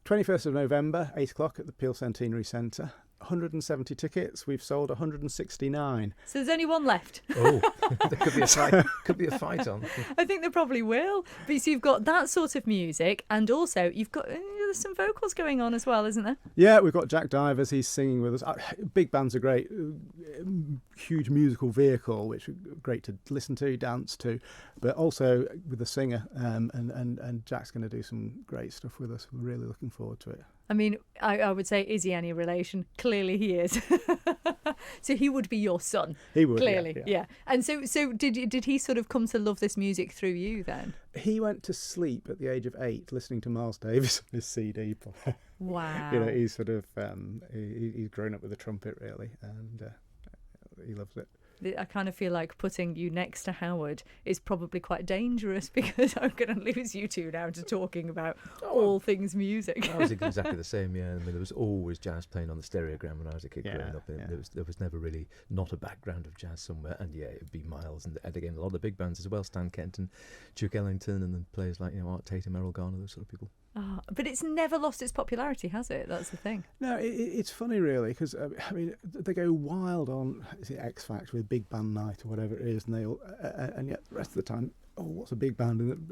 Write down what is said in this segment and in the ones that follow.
21st of November, 8 o'clock at the Peel Centenary Centre. 170 tickets. We've sold 169. So there's only one left. Oh, there could be a fight. Could be a fight on. I think there probably will. But so you've got that sort of music, and also you've got there's some vocals going on as well, isn't there? Yeah, we've got Jack Divers. He's singing with us. Big band's a great, huge musical vehicle, which is great to listen to, dance to, but also with the singer. And Jack's going to do some great stuff with us. We're really looking forward to it. I mean, I would say, is he any relation? Clearly he is. So he would be your son. He would, clearly, yeah. And so did he sort of come to love this music through you then? He went to sleep at the age of 8 listening to Miles Davis on his CD player. Wow. You know, he's sort of he's grown up with the trumpet really, and he loves it. I kind of feel like putting you next to Howard is probably quite dangerous, because I'm going to lose you two now to talking about all things music. I was exactly the same, yeah. I mean, there was always jazz playing on the stereogram when I was a kid growing up. There was never really not a background of jazz somewhere. And yeah, it'd be Miles and again, a lot of the big bands as well, Stan Kenton, Duke Ellington, and then players like, Art Tatum, Errol Garner, those sort of people. Oh, but it's never lost its popularity, has it? That's the thing. No, it's funny really, because I mean they go wild on X Factor with Big Band Night or whatever it is, and they all, and yet the rest of the time, what's a big band?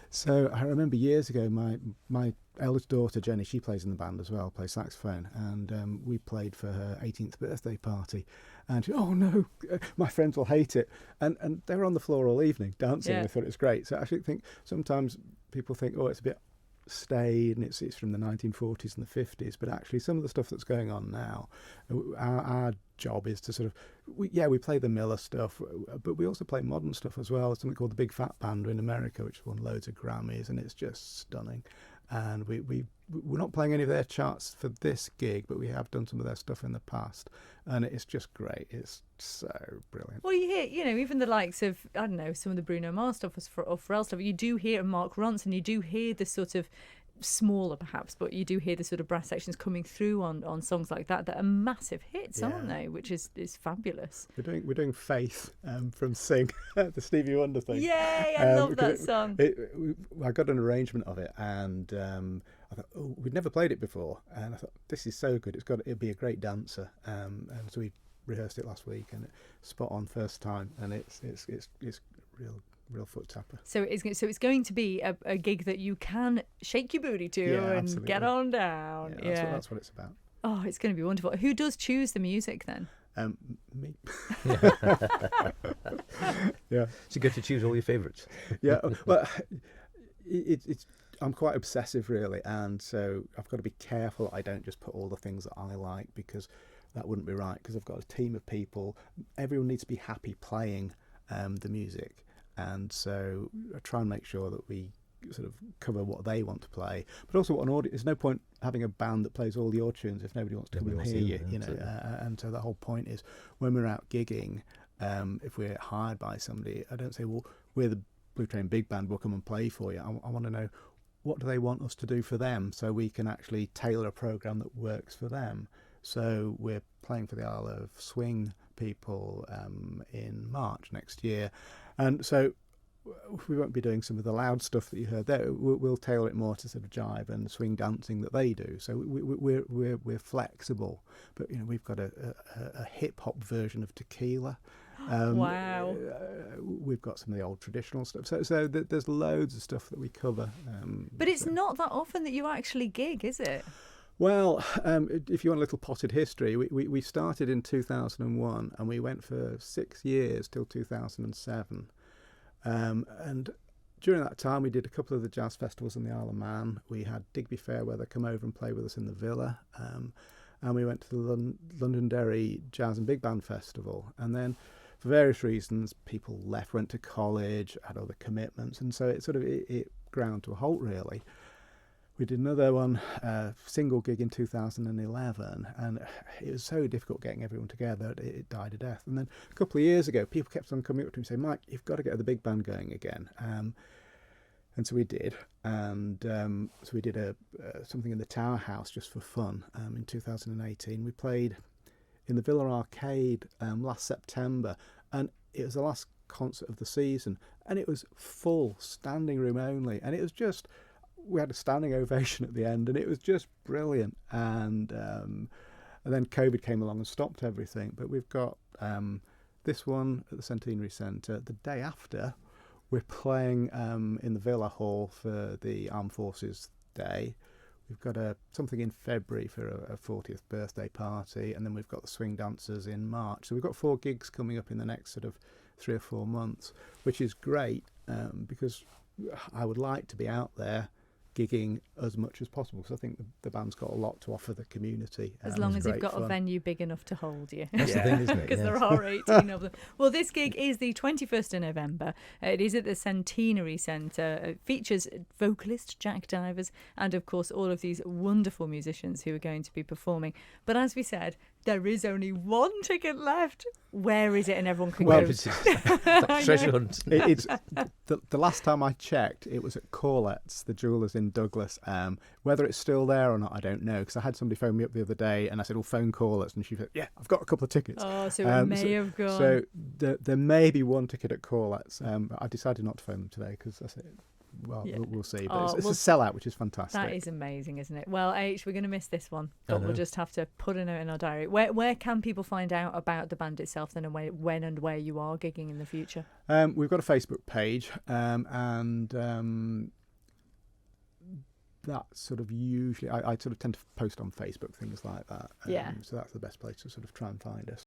So I remember years ago, my eldest daughter Jenny, she plays in the band as well, plays saxophone, and we played for her 18th birthday party, and she, oh no, my friends will hate it, and they were on the floor all evening dancing. Yeah. They thought it was great. So I actually think sometimes people think, it's a bit staid and it's from the 1940s and the 50s, but actually some of the stuff that's going on now, our job is to sort of we play the Miller stuff, but we also play modern stuff as well. Something called the Big Fat Band in America, which won loads of Grammys, and it's just stunning. And we're not playing any of their charts for this gig, but we have done some of their stuff in the past, and it's just great. It's so brilliant. Well, you hear, even the likes of, I don't know, some of the Bruno Mars stuff or Pharrell stuff. You do hear Mark Ronson, you do hear the sort of smaller perhaps, but you do hear the sort of brass sections coming through on songs like that are massive hits, aren't they? Which is fabulous. We're doing Faith from Sing, the Stevie Wonder thing. Yay! I love that song. I got an arrangement of it, and I thought, we'd never played it before, and I thought, this is so good. It'd be a great dancer, and so we rehearsed it last week, and spot on first time, and it's real foot tapper. So it's going to be a gig that you can shake your booty to and absolutely. Get on down. That's what it's about. Oh, it's going to be wonderful. Who does choose the music then? Me. Yeah. So you get to choose all your favourites. Yeah. Well, it's I'm quite obsessive really, and so I've got to be careful I don't just put all the things that I like, because that wouldn't be right, because I've got a team of people. Everyone needs to be happy playing the music. And so I try and make sure that we sort of cover what they want to play, but also what an audience. There's no point having a band that plays all your tunes if nobody wants to come and hear you. And so the whole point is, when we're out gigging, if we're hired by somebody, I don't say, well, we're the Blue Train Big Band, we'll come and play for you. I want to know, what do they want us to do for them, so we can actually tailor a program that works for them. So we're playing for the Isle of Swing people in March next year. And so we won't be doing some of the loud stuff that you heard there. We'll tailor it more to sort of jive and swing dancing that they do. So we're flexible. But we've got a hip hop version of Tequila. Wow. We've got some of the old traditional stuff. So there's loads of stuff that we cover. But it's not that often that you actually gig, is it? Well, if you want a little potted history, we started in 2001 and we went for 6 years till 2007. And during that time, we did a couple of the jazz festivals in the Isle of Man. We had Digby Fairweather come over and play with us in the Villa. And we went to the Londonderry Jazz and Big Band Festival. And then, for various reasons, people left, went to college, had other commitments. And so it ground to a halt, really. We did another one, single gig in 2011, and it was so difficult getting everyone together, it died a death. And then a couple of years ago, people kept on coming up to me and saying, Mike, you've got to get the big band going again. And so we did. And so we did something in the Tower House just for fun in 2018. We played in the Villa Arcade last September, and it was the last concert of the season, and it was full, standing room only, and it was just... we had a standing ovation at the end, and it was just brilliant. And then COVID came along and stopped everything. But we've got this one at the Centenary Centre. The day after, we're playing in the Villa Hall for the Armed Forces Day. We've got something in February for a 40th birthday party, and then we've got the Swing Dancers in March. So we've got 4 gigs coming up in the next sort of 3 or 4 months, which is great because I would like to be out there gigging as much as possible, because I think the band's got a lot to offer the community. As long as you've got a venue big enough to hold you. That's the thing, isn't it? Because there are 18 of them. Well, this gig is the 21st of November. It is at the Centenary Centre. It features vocalist Jack Divers and, of course, all of these wonderful musicians who are going to be performing. But as we said, there is only 1 ticket left. Where is it? And everyone can go. It's treasure hunt. It's the last time I checked, it was at Corlett's, the jewellers in Douglas. Whether it's still there or not, I don't know, because I had somebody phone me up the other day and I said, "Well, phone Corlett's," and she said, "Yeah, I've got a couple of tickets." Oh, so it may have gone. So there may be 1 ticket at Corlett's. I decided not to phone them today because I said, well, we'll see. But it's a sellout, which is fantastic. That is amazing, isn't it? Well, H, we're going to miss this one, but we'll just have to put a note in our diary. Where can people find out about the band itself then, and when and where you are gigging in the future? We've got a Facebook page, and that sort of usually I sort of tend to post on Facebook, things like that. So that's the best place to sort of try and find us.